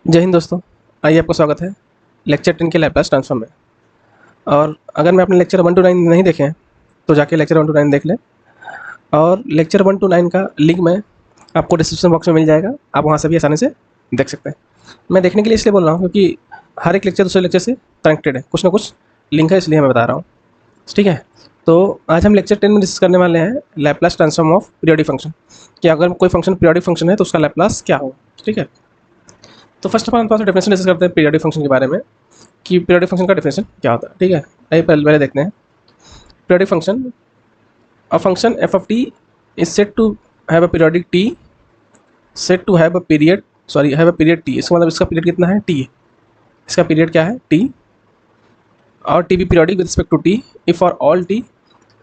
जय हिंद दोस्तों। आइए आपका स्वागत है लेक्चर 10 के लैपलास ट्रांसफॉर्म में। और अगर मैं अपने लेक्चर 1 to 9 नहीं देखे हैं तो जाके लेक्चर 1 to 9 देख लें। और लेक्चर 1 to 9 का लिंक में आपको डिस्क्रिप्शन बॉक्स में मिल जाएगा, आप वहाँ से भी आसानी से देख सकते हैं। मैं देखने के लिए इसलिए बोल रहा हूँ क्योंकि हर एक लेक्चर दूसरे लेक्चर से कनेक्टेड है, कुछ ना कुछ लिंक है, इसलिए मैं बता रहा हूँ। ठीक है, तो आज हम लेक्चर 10 में डिस्कस करने वाले हैं Laplace transform of periodic function, कि अगर कोई फंक्शन पीरियोडिक फंक्शन है तो उसका लैपलास क्या होगा। ठीक है, तो फर्स्ट ऑफ ऑल हम थोड़ा सा डेफिनेशन डिस्कस करते हैं पीरियोडिक फंक्शन के बारे में, कि पीरियोडिक फंक्शन का डेफिनेशन क्या होता है। ठीक है, आइए पहले देखते हैं periodic function. A function f of t is said to have a periodic t, said to have a period, sorry have a period t. इसका मतलब इसका पीरियड कितना है, टी। इसका पीरियड क्या है, टी। और t be periodic with respect to t if for all t.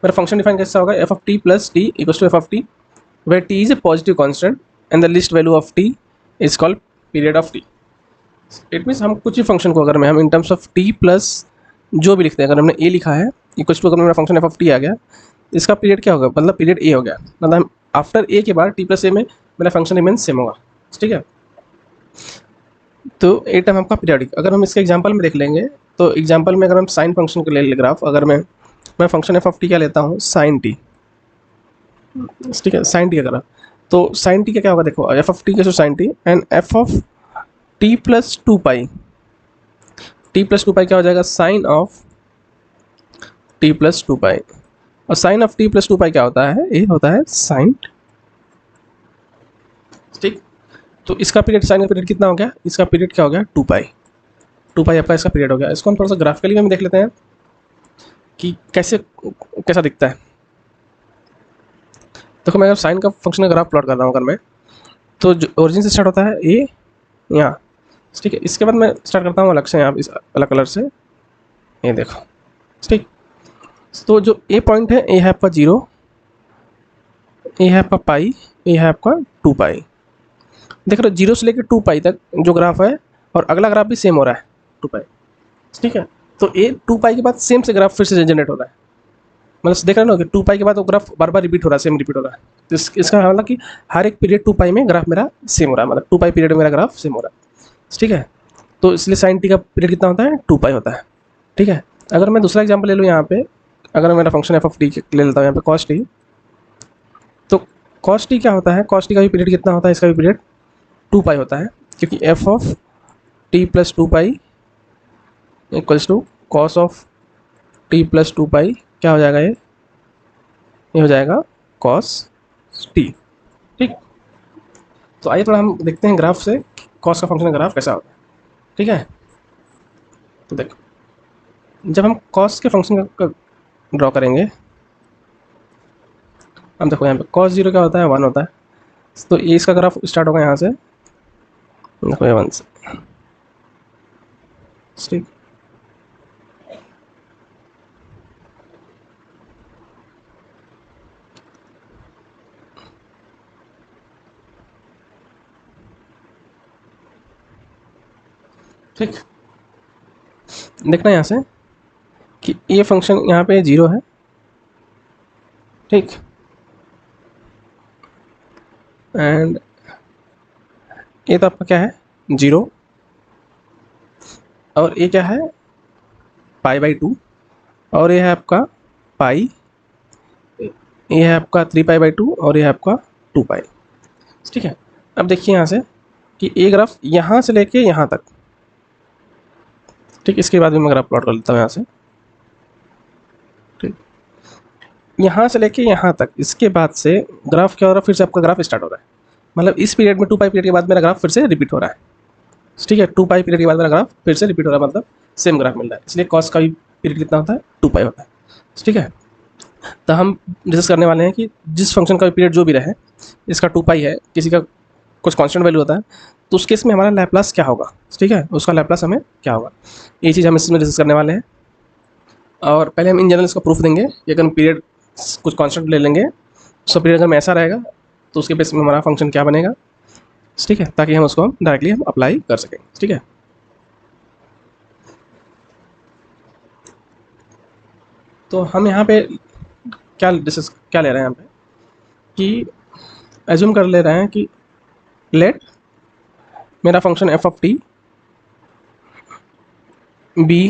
मेरा फंक्शन डिफाइन कैसा होगा, f of t plus t equals to f of t, where t is a positive constant and the least value of t is called period of t. It means हम कुछ भी function को अगर मैं हम in terms of t plus जो भी लिखते हैं, अगर हमने ए लिखा है इक्वल्स टू, अगर मेरा फंक्शन एफ ऑफ टी आ गया, इसका पीरियड क्या होगा, मतलब पीरियड ए हो गया, मतलब आफ्टर ए के बाद टी प्लस ए में मेरा फंक्शन रिमेन्स सेम होगा। ठीक है, तो ए टर्म आपका पीरियडिक। अगर हम इसके एग्जांपल में देख लेंगे तो एग्जांपल में अगर हम साइन फंक्शन को ले ले ग्राफ, अगर मैं फंक्शन एफ ऑफ टी क्या लेता हूँ, साइन टी। ठीक है, साइन टी का ग्राफ, तो साइन टी का क्या होगा, देखो एफ ऑफ टी के sine t and f of t plus two pi, t plus two pi क्या हो जाएगा, sine of t plus two pi. और sine of t plus two pi क्या होता है, ये होता है साइन। ठीक, तो इसका पीरियड, साइन का पीरियड कितना हो गया, इसका पीरियड क्या हो गया, टू पाई। टू पाई आपका इसका पीरियड हो गया। इसको हम थोड़ा सा ग्राफिकली में देख लेते हैं कि कैसे कैसा दिखता है। देखो मैं अगर साइन का फंक्शन का ग्राफ प्लॉट कर रहा हूँ, अगर मैं, तो जो ओरिजिन से स्टार्ट होता है ए यहाँ। ठीक है, इसके बाद मैं स्टार्ट करता हूँ अलग से, यहाँ इस अलग कलर से, ये देखो। ठीक, तो जो ए पॉइंट है, ए है आपका 0, ए है आपका पाई, ए है आपका 2 पाई। देख रहे हो 0 से लेकर 2 पाई तक जो ग्राफ है, और अगला ग्राफ भी सेम हो रहा है 2 पाई। ठीक है, तो ए 2 पाई के बाद सेम से ग्राफ फिर से जनरेट हो रहा है, मतलब देख रहे हो ना कि 2 पाई के बाद वो ग्राफ बार बार रिपीट हो रहा है, सेम रिपीट हो रहा है। तो इसका मतलब कि हर एक पीरियड 2 पाई में ग्राफ मेरा सेम हो रहा है, मतलब 2 पाई पीरियड में मेरा ग्राफ सेम हो रहा है। ठीक है, तो इसलिए साइन टी का पीरियड कितना होता है, 2 पाई होता है। ठीक है, अगर मैं दूसरा एग्जाम्पल ले लूँ यहाँ पे, अगर मेरा फंक्शन एफ ऑफ टी ले लेता हूँ यहाँ पे कॉस टी, तो कॉस टी क्या होता है, कॉस टी का भी पीरियड कितना होता है, इसका भी पीरियड 2 पाई होता है, क्योंकि f of t plus 2 pi equals to cos of t plus 2 pi, क्या हो जाएगा, ये हो जाएगा कॉस टी। ठीक, तो आइए थोड़ा हम देखते हैं ग्राफ से कॉस का फंक्शन का ग्राफ कैसा होता है। ठीक है, तो देखो जब हम कॉस के फंक्शन का ड्रॉ करेंगे, हम देखो यहाँ पे कॉस 0 क्या होता है, 1 होता है। तो ये इसका ग्राफ स्टार्ट होगा यहाँ से, देखो ये 1 से। ठीक, ठीक, देखना यहाँ से कि ये फंक्शन यहाँ पे 0 है। ठीक, एंड ये तो आपका क्या है, 0, और ये क्या है, पाई बाई 2, और ये है आपका पाई, ये है आपका 3 पाई बाई 2, और ये है आपका 2 पाई। ठीक है, अब देखिए यहाँ से कि ये ग्राफ यहाँ से लेके यहाँ तक, ठीक, इसके बाद भी मैं ग्राफ प्लॉट कर लेता हूँ यहाँ से। ठीक, यहाँ से लेके यहाँ तक, इसके बाद से ग्राफ क्या हो रहा है, फिर से आपका ग्राफ स्टार्ट हो रहा है, मतलब इस पीरियड में 2 पाई पीरियड के बाद मेरा ग्राफ फिर से रिपीट हो रहा है। ठीक है, 2 पाई पीरियड के बाद मेरा ग्राफ फिर से रिपीट हो रहा है, मतलब सेम ग्राफ मिल रहा है, इसलिए कॉस का भी पीरियड कितना होता है, 2 पाई होता है। ठीक है, तो हम डिस्कस करने वाले हैं कि जिस फंक्शन का पीरियड जो भी रहे, इसका 2 पाई है, किसी का कुछ कांस्टेंट वैल्यू होता है, तो उस केस में हमारा लैपलास क्या होगा। ठीक है, उसका लैपलास हमें क्या होगा, ये चीज़ हम इसमें डिस्कस करने वाले हैं। और पहले हम इन जनरल इसका प्रूफ देंगे कि अगर हम पीरियड कुछ कांस्टेंट ले लेंगे, उसका पीरियड अगर ऐसा रहेगा तो उसके बेस में हमारा फंक्शन क्या बनेगा। ठीक है, ताकि हम उसको डायरेक्टली हम अप्लाई कर सकें। ठीक है, तो हम यहाँ पे क्या ले रहे हैं यहाँ पे, कि एज्यूम कर ले रहे हैं कि लेट मेरा function f of T be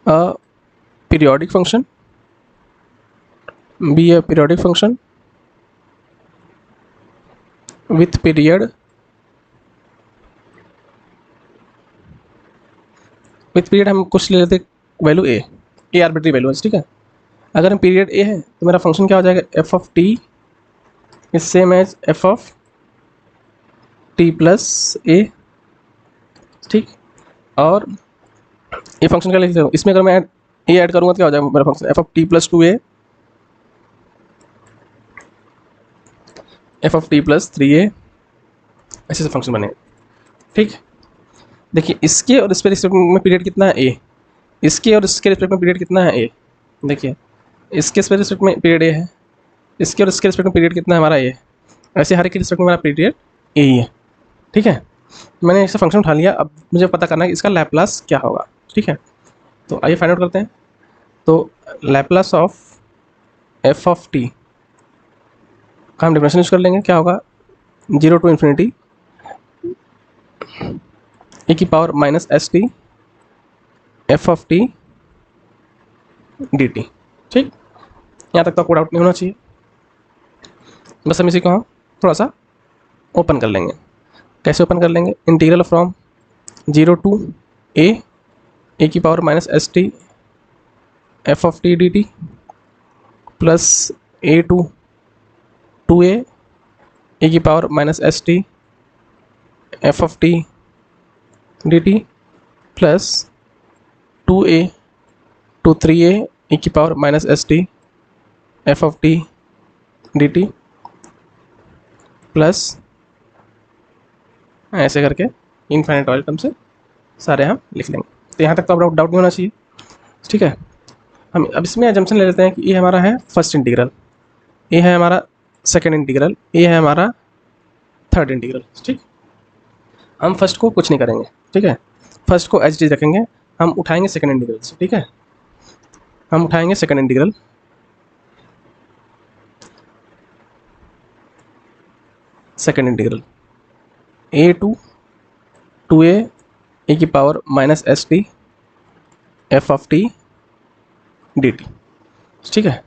a periodic function, be a periodic function with period हम कुछ ले लेते वैल्यू ए आर्बिट्री वैल्यू है, ठीक है। अगर हम पीरियड ए है तो मेरा फंक्शन क्या हो जाएगा, f of t is same as f of t plus a, ठीक। और ये फंक्शन क्या लिखते हो, इसमें अगर मैं ए ऐड करूँगा तो क्या हो जाएगा मेरा function, f of t plus two a, f of t plus three a, ऐसे से फंक्शन बने, ठीक। देखिए इसके और इसके रिस्पेक्ट में पीरियड कितना है ए, इसके और इसके रिस्पेक्ट में पीरियड कितना है ए, देखिए इसके रिस्पेक्ट में पीरियड ए है, इसके और इसके रिस्पेक्ट में पीरियड कितना है हमारा ए, ऐसे हर एक के रिस्पेक्ट में हमारा पीरियड ए ही है, ठीक है। मैंने इससे फंक्शन उठा लिया, अब मुझे पता करना है कि इसका लैप्लास क्या होगा, ठीक है। तो आइए फाइंड आउट करते हैं। तो Laplace of f of T का हम डिफरेंशियल यूज कर लेंगे, क्या होगा, 0 टू इन्फिनिटी ए की power minus s t f of t d t, ठीक। यहाँ तक तो कोई डाउट नहीं होना चाहिए। बस हम इसी को हम थोड़ा सा ओपन कर लेंगे। कैसे ओपन कर लेंगे, इंटीग्रल फ्रॉम 0 टू ए की power minus s t f of t d t plus a to a की power minus s t f of t d t plus 2a to 3a की power minus s t f of t d t plus ऐसे करके infinite वाले term से सारे हम लिख लेंगे। तो यहाँ तक तो अब डाउट नहीं होना चाहिए, ठीक है। हम अब इसमें एजम्पशन ले लेते हैं कि ये हमारा है फर्स्ट इंटीग्रल, ये है हमारा सेकंड इंटीग्रल, ये है हमारा थर्ड इंटीग्रल, ठीक। हम फर्स्ट को कुछ नहीं करेंगे, ठीक है, फर्स्ट को एच डी रखेंगे, हम उठाएंगे सेकंड इंटीग्रल से, ठीक है। हम उठाएंगे second integral, a to a की power minus s t f of t d t, ठीक है।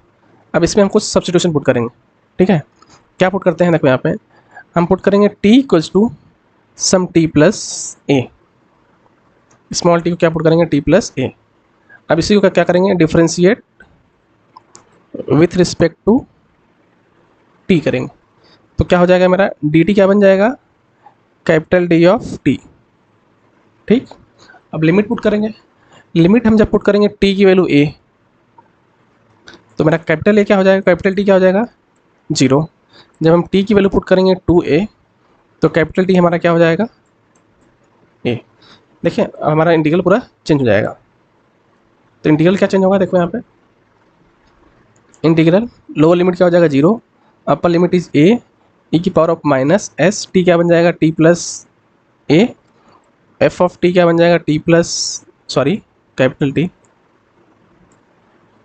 अब इसमें हम कुछ सब्स्टिट्यूशन पुट करेंगे, ठीक है। क्या पुट करते हैं, देखो यहाँ पे हम पुट करेंगे t equals to some t plus a, small t को क्या पुट करेंगे, टी प्लस ए। अब इसी को क्या करेंगे, differentiate with respect to t करेंगे, तो क्या हो जाएगा मेरा डी टी क्या बन जाएगा, कैपिटल डी ऑफ टी, ठीक। अब लिमिट पुट करेंगे, लिमिट हम जब पुट करेंगे टी की वैल्यू ए, तो मेरा कैपिटल ए क्या हो जाएगा, कैपिटल टी क्या हो जाएगा 0। जब हम टी की वैल्यू पुट करेंगे 2a, तो कैपिटल टी हमारा क्या हो जाएगा ए। देखिए हमारा इंटीग्रल पूरा चेंज हो जाएगा। तो इंटीग्रल क्या चेंज होगा, देखो यहाँ पे इंटीग्रल लोअर लिमिट क्या हो जाएगा 0, अपर लिमिट इज ए की power of minus s t क्या बन जाएगा t plus a, f of t क्या बन जाएगा t plus sorry capital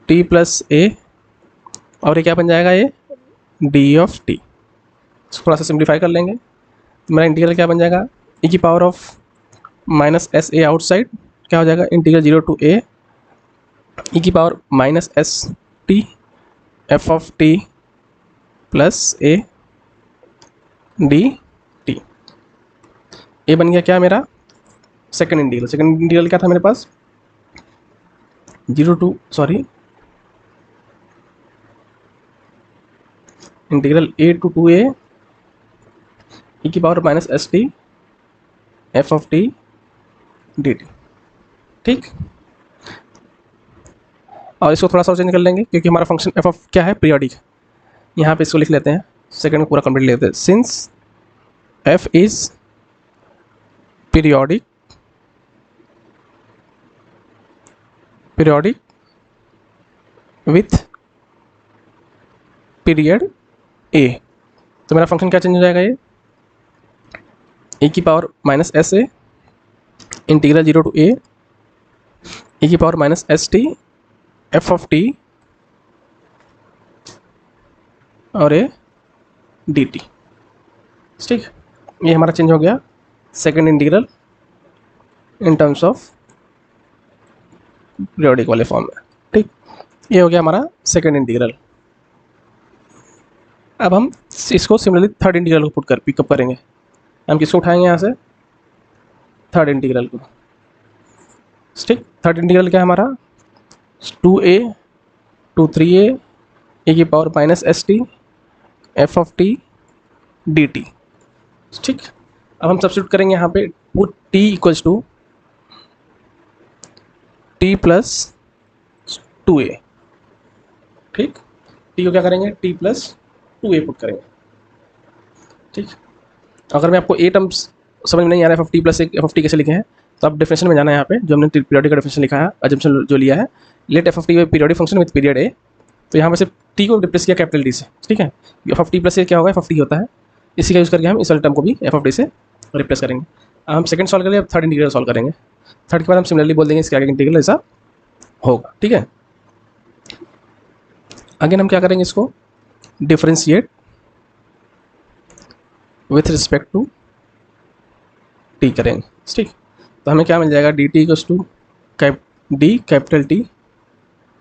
t plus a, और ये क्या बन जाएगा ये डी ऑफ टी। थोड़ा सा सिंप्लीफाई कर लेंगे, तो मेरा इंटीग्रल क्या बन जाएगा ई की power of minus s A outside क्या हो जाएगा इंटीग्रल 0 टू ए ई की power minus s t f of t plus A D T. ये बन गया क्या मेरा सेकंड इंटीग्रल। सेकंड इंटीग्रल क्या था मेरे पास, 0 to integral a to 2a e की power minus s t f of t d t, ठीक। और इसको थोड़ा सा चेंज कर लेंगे क्योंकि हमारा फंक्शन एफ ऑफ क्या है पीरियोडिक, यहाँ पे इसको लिख लेते हैं, सेकंड को पूरा कंप्लीट लेते हैं, since f is periodic with period a, तो मेरा फंक्शन क्या चेंज हो जाएगा, ये ए की power minus s a integral 0 to a की power minus s t f of t और ए डी टी, ठीक। ये हमारा चेंज हो गया second integral in terms of periodic वाले फॉर्म में। ठीक, ये हो गया हमारा सेकेंड इंटीग्रल। अब हम इसको सिमिलरली थर्ड इंटीग्रल को पुट कर पिकअप करेंगे। हम किसको उठाएंगे यहाँ से? थर्ड इंटीग्रल को। ठीक, थर्ड इंटीग्रल क्या है हमारा? 2a टू 3a e की power minus s t f of t d t. ठीक, अब हम सब्स्टिट्यूट करेंगे यहाँ पे put t equals to t plus 2a। ठीक, t को क्या करेंगे? t प्लस 2a पुट करेंगे। ठीक, अगर मैं आपको ए टर्म्स समझ में नहीं आ रहा है F of t plus F of T कैसे लिखे हैं, तो आप डेफिनेशन में जाना है यहाँ पे, जो हमने पीरियोडिक का डेफिनेशन लिखा है, अजम्पशन जो लिया है, let f of t periodic function with period a. तो यहाँ पे सिर्फ टी को रिप्लेस किया कैपिटल टी से। ठीक है, एफ ऑफ टी प्लस ए क्या होगा? एफ ऑफ टी होता है, इसी का यूज़ करके हम इस वाले टर्म को भी एफ ऑफ टी से रिप्लेस करेंगे। अब हम सेकंड सॉल्व करेंगे, अब थर्ड इंटीग्रल सॉल्व करेंगे। थर्ड के बाद हम सिमिलरली बोल देंगे इसके आगे इंटीग्रल ऐसा होगा। ठीक है, अगेन हम क्या करेंगे? इसको differentiate with respect to t करेंगे। ठीक, तो हमें क्या मिल जाएगा? D t equals to d capital t.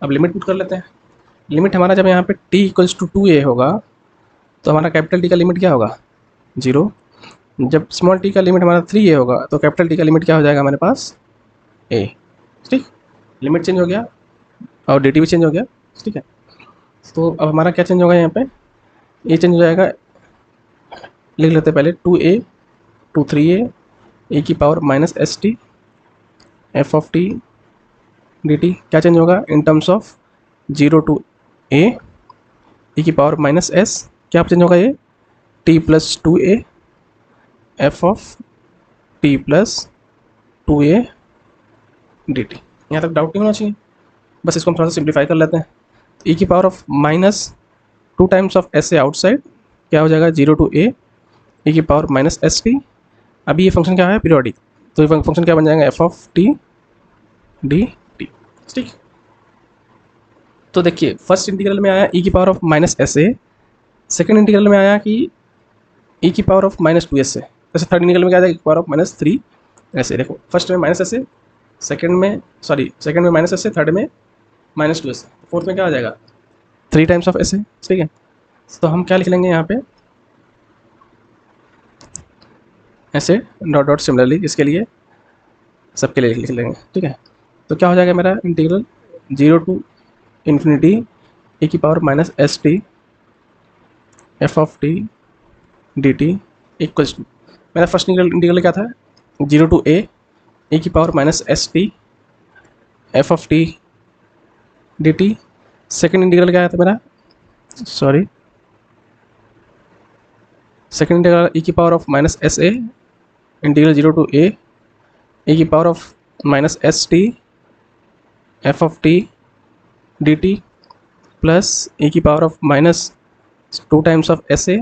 अब लिमिट पुट कर लेते हैं। लिमिट हमारा जब यहाँ पे t इक्वल्स टू 2a होगा, तो हमारा कैपिटल टी का लिमिट क्या होगा? 0। जब स्मॉल t का लिमिट हमारा 3a होगा, तो कैपिटल टी का लिमिट क्या हो जाएगा हमारे पास? a। ठीक, लिमिट चेंज हो गया और dt भी चेंज हो गया। ठीक है, तो अब हमारा क्या चेंज होगा यहाँ पे? ये चेंज हो जाएगा, लिख लेते हैं पहले 2a टू 3a e की power minus s t f of t d t. क्या चेंज होगा? In terms of 0 to a e की पावर माइनस एस, क्या चेंज होगा? ये t plus 2a f of t plus 2a d t. यहाँ तक doubt नहीं होना चाहिए, बस इसको हम थोड़ा सा सिंप्लीफाई कर लेते हैं। e की power of minus 2 times of s A outside, क्या हो जाएगा? 0 टू a e की पावर माइनस एस टी। अभी ये फंक्शन क्या है? पीरियोडिक, तो ये फंक्शन क्या बन जाएगा? F of t d t. ठीक, तो देखिए फर्स्ट इंटीग्रल में आया e की power of minus s A, second integral में आया कि e की पावर ऑफ माइनस 2s ए, जैसे थर्ड इंटीग्रल में क्या आ जाएगा? e की पावर ऑफ माइनस 3 ऐसे। देखो फर्स्ट में माइनस एस ए, सेकेंड में माइनस एस ए, थर्ड में माइनस 2s ए, फोर्थ में क्या आ जाएगा? 3 टाइम्स ऑफ एस ए। ठीक है, तो हम क्या लिख लेंगे यहाँ पे? ऐसे डॉट डॉट सिमिलरली इसके लिए सबके लिए लिख लेंगे। ठीक है, तो क्या हो जाएगा मेरा इंटीग्रल? 0 टू इन्फिनिटी e की power minus s t f of t d t equals to, मेरा फर्स्ट इंटीग्रल क्या था? 0 टू a e की power minus s t f of t d t. Second integral क्या था मेरा? Second integral e की power of minus s a integral 0 to a e की power of minus s t f of t d t plus e की power of minus 2 times of s a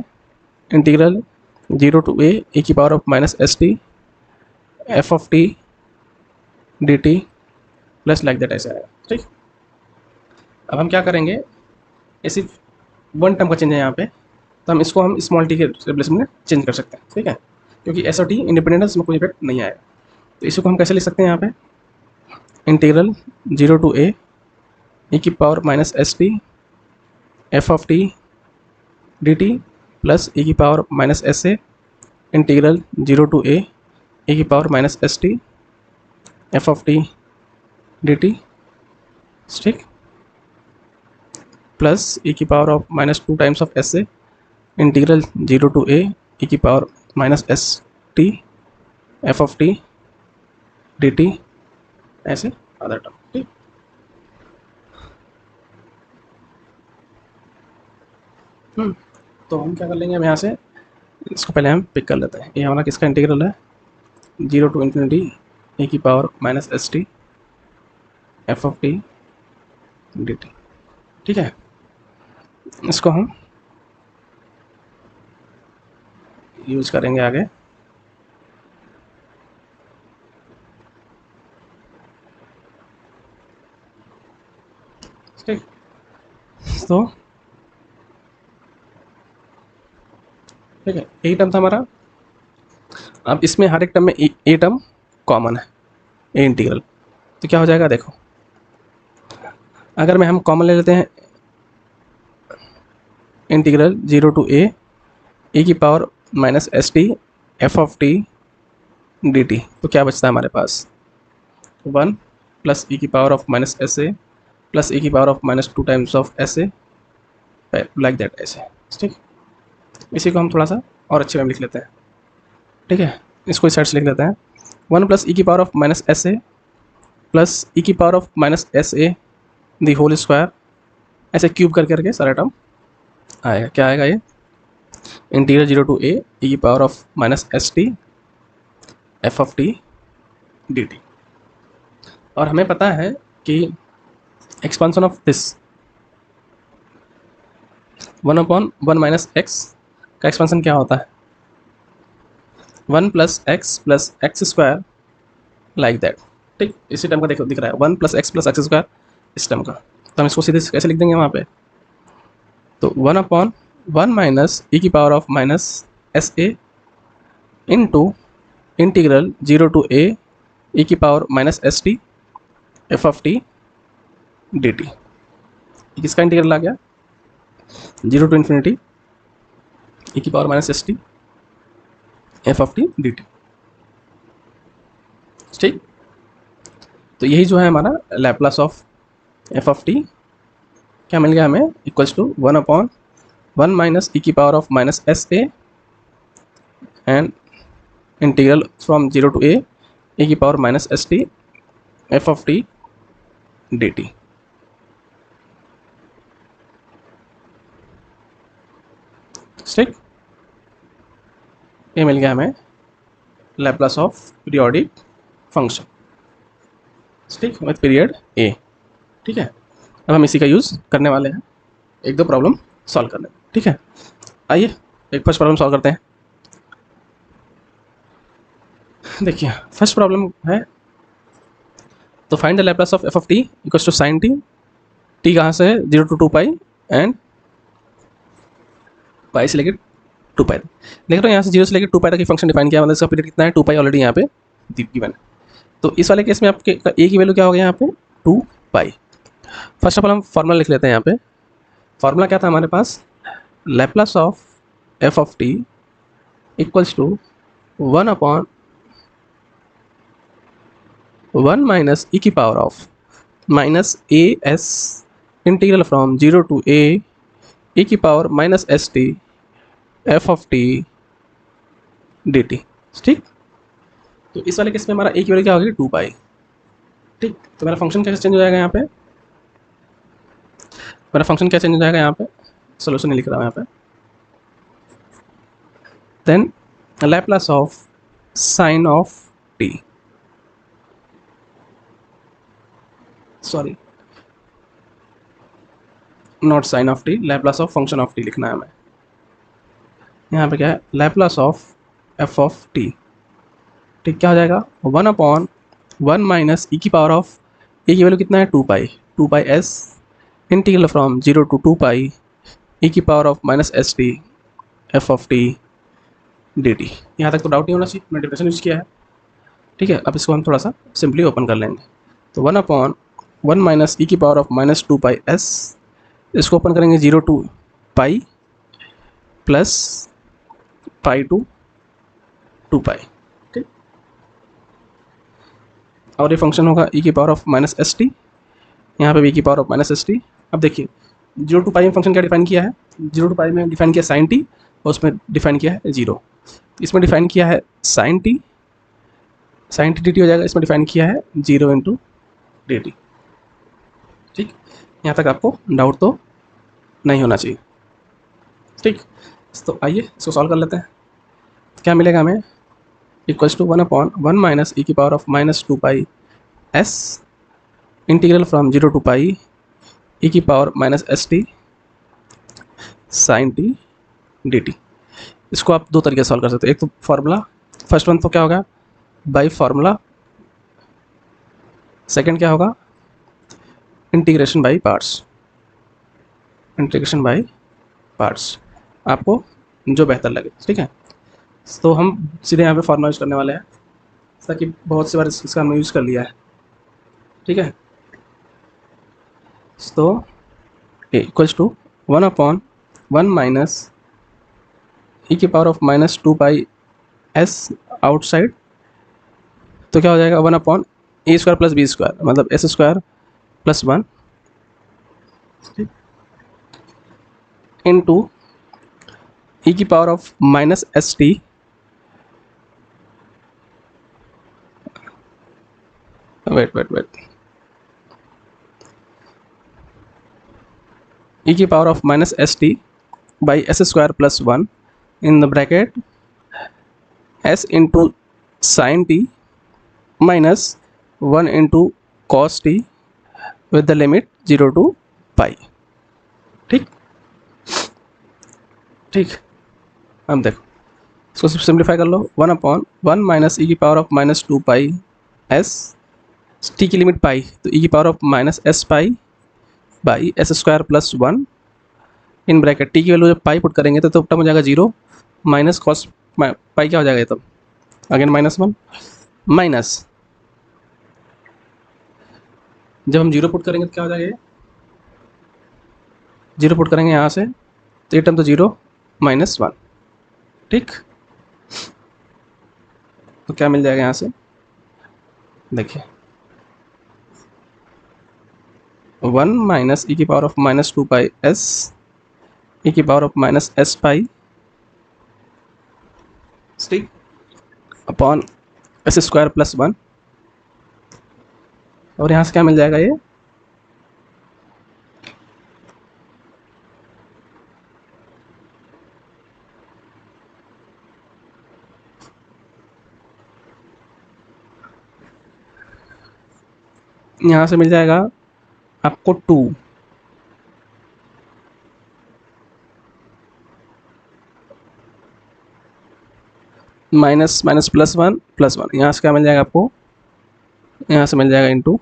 integral 0 to a e की power of minus s t f of t d t plus like that ऐसे आएगा। ठीक, अब हम क्या करेंगे? ये सिर्फ वन टर्म का चेंज है यहाँ पे, तो हम स्मॉल टी के रिप्लेसमेंट में चेंज कर सकते हैं। ठीक है, क्योंकि एस और टी इंडिपेंडेंट, इसमें कोई इफेक्ट नहीं आएगा। तो इसको हम कैसे लिख सकते हैं यहाँ पे? इंटीग्रल 0 टू a e की power minus s t f of t d t plus e की power minus s a integral 0 to a e की power minus s t f of t d t. ठीक, plus e की power of minus 2 times of s a integral 0 to a e की power minus s t f of t d t ऐसे other term. ठीक, तो हम क्या कर लेंगे? अब यहाँ से इसको पहले हम पिक कर लेते हैं। ये हमारा किसका इंटीग्रल है? 0 टू इन्फिनिटी e की power minus s t f of t d t. ठीक है, इसको हम यूज करेंगे आगे। ठीक, तो ठीक है, यही टर्म था हमारा। अब इसमें हर एक टर्म में ए टर्म कॉमन है, ए इंटीग्रल, तो क्या हो जाएगा? देखो अगर मैं हम कॉमन ले लेते हैं इंटीग्रल 0 टू ए की power minus s t f of t d T, तो क्या बचता है हमारे पास 1 प्लस ई की power of minus s a plus e की power of minus 2 times of s a like that ऐसे। ठीक, इसी को हम थोड़ा सा और अच्छे में लिख लेते हैं। ठीक है, इसको इस साइड से लिख लेते हैं 1 प्लस ई की power of minus s a plus e की power of minus s a the whole square, ऐसे क्यूब करके सारा टर्म आएगा। क्या आएगा ये इंटीग्रल 0 टू ए की power of minus s t f of t d T. और हमें पता है कि expansion of this 1/1 minus x का एक्सपांसन क्या होता है 1 plus x square like that. ठीक, इसी टर्म का देखो दिख रहा है 1 प्लस एक्स स्क्वायर इस टर्म का, तो हम इसको सीधे कैसे लिख देंगे वहाँ पे, तो 1/1 माइनस ई की power of minus s a into integral 0 to a की power minus s t f of t d t. किसका इंटीग्रल आ गया 0 टू इन्फिनिटी ई की power minus s t f of t d t. ठीक, तो यही जो है हमारा Laplace of f of t क्या मिल गया हमें इक्वल्स टू 1/1 माइनस ई की power of minus s a and integral from 0 to a की power minus s t f of t d t. ठीक, ये मिल गया हमें लैप्लास ऑफ पीरियोडिक फंक्शन, ठीक, विथ पीरियड ए। ठीक है, अब हम इसी का यूज़ करने वाले हैं एक दो प्रॉब्लम सॉल्व करने में। ठीक है, आइए एक फर्स्ट प्रॉब्लम सॉल्व करते हैं। देखिए फर्स्ट प्रॉब्लम है, तो find the Laplace of f of t equals to sine t. T कहाँ से है 0 टू 2 पाई एंड पाई से लेकर 2 पाई। देख रहे हो यहाँ से 0 से लेकर 2 पाई तक की फंक्शन डिफाइन किया, मतलब इसका पीरियड कितना है 2 पाई ऑलरेडी यहाँ पे गिवन है। तो इस वाले केस में आपके ए की वैल्यू क्या हो गया यहाँ पे 2 पाई। फर्स्ट ऑफ ऑल हम फार्मूला लिख लेते हैं यहाँ पे। फार्मूला क्या था हमारे पास Laplace of f of t equals to 1/1 minus e की power of minus a s integral from 0 to a की power minus s t f of t d t. ठीक, तो इस वाले केस में हमारा ए की वैल्यू क्या होगी 2 पाई। ठीक, तो मेरा फंक्शन कैसे चेंज हो जाएगा यहाँ पे, मेरा फंक्शन क्या चेंज हो जाएगा यहाँ पे, सोल्यूशन नहीं लिख रहा हूँ यहाँ पे। Then Laplace of sine of t, sorry not sine of t, Laplace of function of t लिखना है हमें। यहाँ पे क्या है Laplace of f of t. ठीक, क्या हो जाएगा 1/1 माइनस ई की पावर ऑफ ए की वैल्यू कितना है 2 पाई, 2 pi s integral from 0 to 2 pi e की power of minus s t f of t d t. यहाँ तक तो डाउट नहीं होना चाहिए, मैंने डिफरेंशियल यूज किया है। ठीक है, अब इसको हम थोड़ा सा सिंपली ओपन कर लेंगे। तो 1/1 माइनस ई की power of minus 2 pi s, इसको ओपन करेंगे 0 to pi plus pi to 2 pi. ठीक, और ये फंक्शन होगा ई की power of minus s t, यहाँ पे भी ई की power of minus s t. अब देखिए 0 टू पाई में फंक्शन क्या डिफाइन किया है 0 टू पाई में डिफाइन किया साइन टी और उसमें डिफाइन किया है 0। इसमें डिफाइन किया है साइन टी डी टी हो जाएगा, इसमें डिफाइन किया है 0 इंटू डी टी। ठीक, यहाँ तक आपको डाउट तो नहीं होना चाहिए। ठीक, तो आइए इसको सॉल्व कर लेते हैं। क्या मिलेगा हमें इक्वल्स टू 1/1 माइनस ई की power of minus 2 pi s integral from 0 to pi e की power minus s t sine t d t. इसको आप दो तरीके से सॉल्व कर सकते हो, एक तो फार्मूला, फर्स्ट वन तो क्या होगा बाई फार्मूला, सेकंड क्या होगा integration by parts, integration by parts, आपको जो बेहतर लगे। ठीक है, तो हम सीधे यहाँ पे फार्मूला यूज करने वाले हैं, ताकि बहुत सी बार इसका हमने यूज़ कर लिया है। ठीक है, तो इक्वल्स टू 1/1 माइनस ई की power of minus 2 pi S outside, तो क्या हो जाएगा 1/a² प्लस b², मतलब s² प्लस 1 इंटू ई की power of minus s t wait e की power of minus s t by s² plus 1 in the bracket s into sine t minus 1 into cos t with the limit 0 to pi. ठीक ठीक, अब देखो इसको simplify कर लो। 1/1 minus e की power of minus 2 pi S, T की limit पाई, तो ई की power of minus S pi by s² plus 1 in bracket T की वैल्यू जब पाई पुट करेंगे तो टर्म हो जाएगा 0 माइनस कॉस पाई क्या हो जाएगा, तब अगेन -1 माइनस, जब हम 0 पुट करेंगे तो क्या हो जाएगा, 0 पुट करेंगे यहाँ से तो ये टर्म तो 0 -1। ठीक, तो क्या मिल जाएगा यहाँ से, देखिए 1 माइनस ई की power of minus 2 pi S E की पावर ऑफ माइनस एस पाई ठीक अपॉन s² प्लस 1, और यहाँ से क्या मिल जाएगा, ये यहाँ से मिल जाएगा आपको 2 माइनस माइनस प्लस 1 प्लस 1, यहाँ से क्या मिल जाएगा आपको, यहाँ से मिल जाएगा इंटू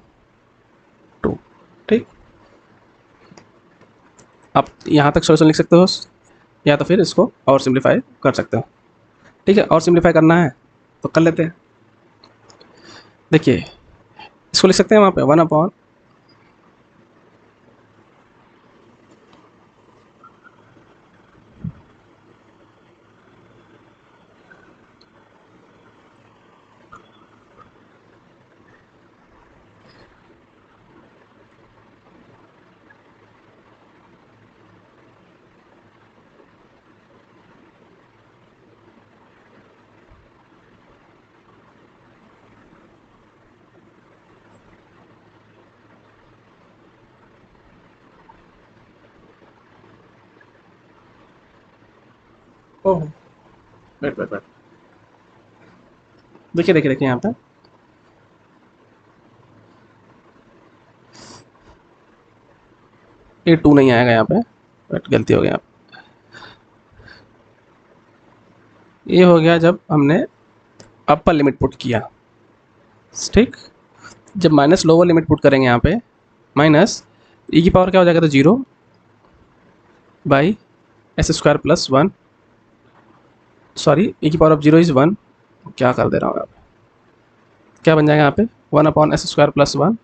2। ठीक, आप यहाँ तक सॉल्यूशन लिख सकते हो या तो फिर इसको और सिंप्लीफाई कर सकते हो। ठीक है, और सिंप्लीफाई करना है तो कर लेते हैं। देखिए इसको लिख सकते हैं वहाँ पे 1/, ओह वेट देखिए यहाँ पे ये 2 नहीं आएगा यहाँ पे, वेट गलती हो गया, ये हो गया जब हमने अपर लिमिट पुट किया। ठीक, जब माइनस लोअर लिमिट पुट करेंगे यहाँ पे, माइनस ई की पावर क्या हो जाएगा, तो 0 बाई s² प्लस 1, सॉरी ई की पावर ऑफ 0 इज़ 1, क्या कर दे रहा हूँ यहाँ पे, क्या बन जाएगा यहाँ पे 1/s² प्लस 1,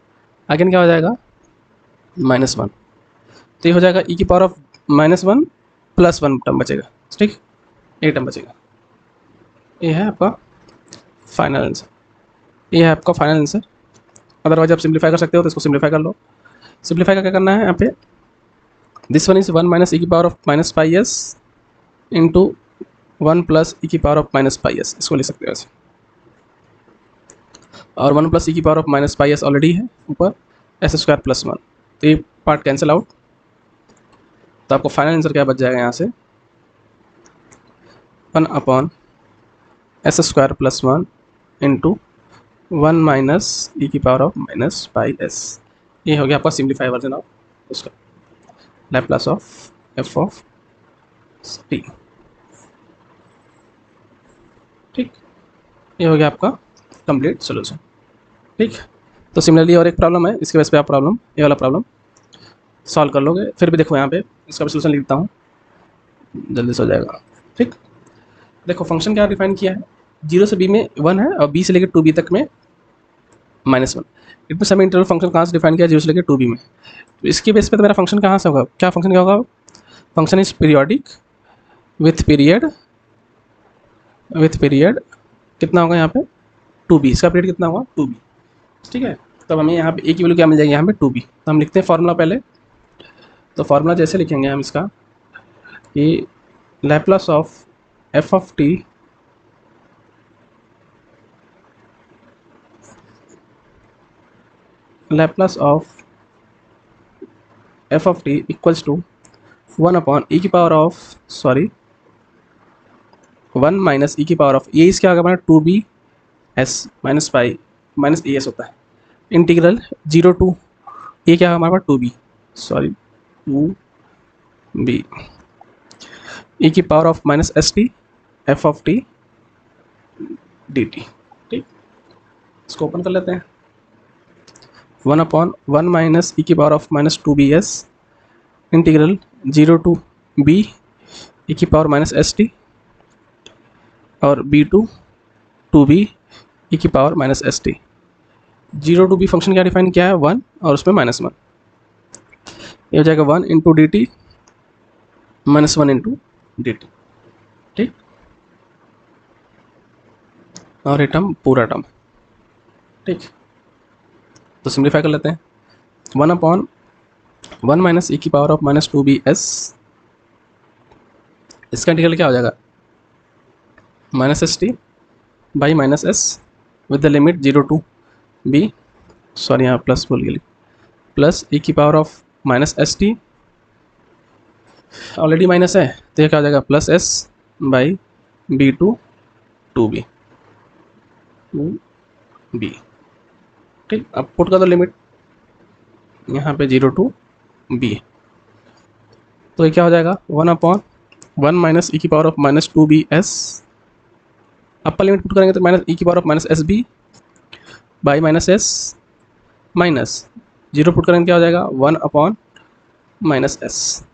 अगेन क्या हो जाएगा -1, तो ये हो जाएगा ई की पावर ऑफ -1 प्लस 1 टर्म बचेगा। ठीक, ये टर्म बचेगा, ये है आपका फाइनल आंसर, ये है आपका फाइनल आंसर। अदरवाइज आप सिंप्लीफाई कर सकते हो तो इसको सिंप्लीफाई कर लो। सिंप्लीफाई का क्या करना है यहाँ पे, this one is 1 minus e की power of minus pi s into 1 plus e की power of minus pi s, इसको ले सकते हो ऐसे, और 1 प्लस ई की power of minus pi S already है ऊपर s² प्लस 1, तो ये पार्ट कैंसिल आउट, तो आपको फाइनल आंसर क्या बच जाएगा यहाँ से 1/s² plus 1 into 1 minus e की power of minus pi S. ये हो गया आपका सिंप्लीफाई वर्जन ऑफ उसका Laplace of f of t। ठीक, ये हो गया आपका कंप्लीट सोल्यूशन। ठीक, तो सिमिलरली और एक प्रॉब्लम है, इसके बेस पे आप प्रॉब्लम, ये वाला प्रॉब्लम सॉल्व कर लोगे। फिर भी देखो यहाँ पे इसका भी सोल्यूशन लिखता हूँ, जल्दी से हो जाएगा। ठीक, देखो फंक्शन क्या डिफाइन किया है, 0 से b में 1 है और b से लेकर 2b तक में -1। इतने सभी इंटरवल फंक्शन कहाँ से डिफाइन किया, 0 से लेकर 2b में। तो इसके बेस पे तो मेरा फंक्शन कहाँ से होगा, क्या फंक्शन क्या होगा, function is periodic with period कितना होगा यहाँ पे 2b, इसका पीरियड कितना होगा 2b। ठीक है, तब हमें यहाँ पे a की वैल्यू क्या मिल जाएगी यहाँ पे 2b। तो हम लिखते हैं फॉर्मूला पहले। तो फॉर्मूला जैसे लिखेंगे हम इसका कि Laplace of f of t Laplace of f of t equals to 1 upon e की पावर ऑफ 1 माइनस e की पावर ऑफ ये इसका हमारा 2b s minus pi minus a s होता है इंटीग्रल 0 टू ये क्या है हमारे पास 2b 2b e की power of minus s t f of t d t. ठीक, इसको ओपन कर लेते हैं। 1 अपॉन 1 माइनस ई की power of minus 2bs integral 0 to b e की पावर माइनस एस टी और b टू 2b ई की power minus s t. 0 to b function क्या डिफाइन किया है 1 और उसमें -1, ये हो जाएगा 1 into D T minus 1 into D t. ठीक, और ये टर्म पूरा टर्म। ठीक, तो सिंप्लीफाई कर लेते हैं। 1 अपॉन 1 माइनस ई की पावर ऑफ माइनस 2bs, इसका इंटीग्रल क्या हो जाएगा minus s t by minus s with the limit 0 to b, sorry यहाँ प्लस बोल गई, प्लस ई की power of minus s t, already minus है तो ये क्या हो जाएगा plus s by b to 2b। ठीक, अब पुट कर दो लिमिट यहाँ पे 0 टू b, तो ये क्या हो जाएगा 1 अपॉन 1 माइनस ई की power of minus 2bs, upper limit put करेंगे तो माइनस ई की power of minus s b by minus s minus 0 put करेंगे क्या हो जाएगा 1 upon minus s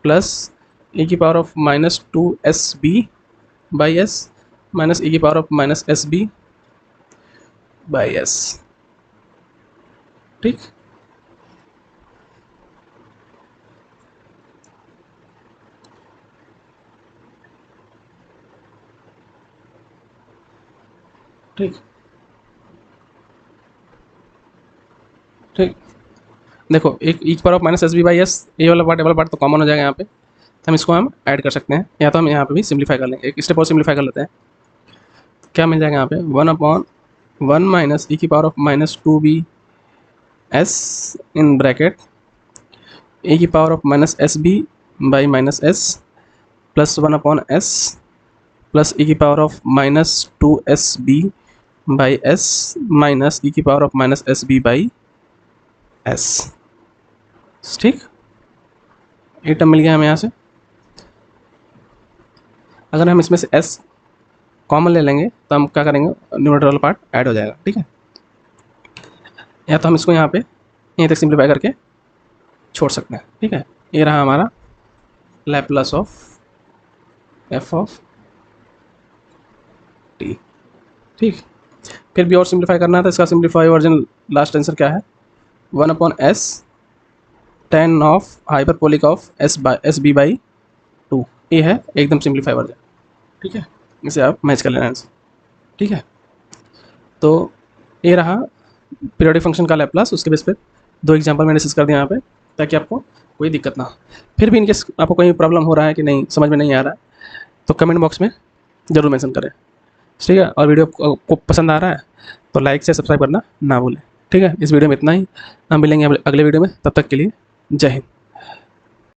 plus e की power of minus 2sb by s minus e की power of minus s b by s. ठीक, ठीक, ठीक, देखो एक ई की power of minus s b by s, ये वाला पार्ट तो कॉमन हो जाएगा यहाँ पे, तो हम इसको हम ऐड कर सकते हैं, या तो हम यहाँ पे भी सिंप्लीफाई कर लेंगे, एक स्टेप और सिंप्लीफाई कर लेते हैं। क्या मिल जाएगा यहाँ पे 1 अपॉन 1 माइनस ई की power of minus 2bs in bracket a की power of minus s b by minus s plus 1 upon s plus e की power of minus 2sb by s minus e की power of minus s b by s. ठीक, ये term मिल गया हमें यहाँ से। अगर हम इसमें से s कॉमन ले लेंगे तो हम क्या करेंगे न्यूमरेटर वाला पार्ट ऐड हो जाएगा। ठीक है, या तो हम इसको यहाँ पे यहीं तक सिंप्लीफाई करके छोड़ सकते हैं। ठीक है, ये रहा हमारा Laplace of f of t। ठीक, फिर भी और सिंप्लीफाई करना है तो इसका सिंप्लीफाई वर्जन लास्ट आंसर क्या है 1 upon s tan of hyperbolic of s b by 2, ये है एकदम सिंप्लीफाई वर्जन। ठीक है, इसे आप मैच कर लेना आंसर। ठीक है, तो ये रहा पीरियोडिक फंक्शन का लैप्लास, उसके बेस पे 2 एग्जांपल मैंने डिस्कस कर दिया यहाँ पे ताकि आपको कोई दिक्कत ना हो। फिर भी इनकेस आपको कोई प्रॉब्लम हो रहा है कि नहीं समझ में नहीं आ रहा है तो कमेंट बॉक्स में ज़रूर मेंशन करें। ठीक है, और वीडियो को पसंद आ रहा है तो लाइक से सब्सक्राइब करना ना भूलें। ठीक है, इस वीडियो में इतना ही, हम मिलेंगे अगले वीडियो में, तब तक के लिए जय हिंद।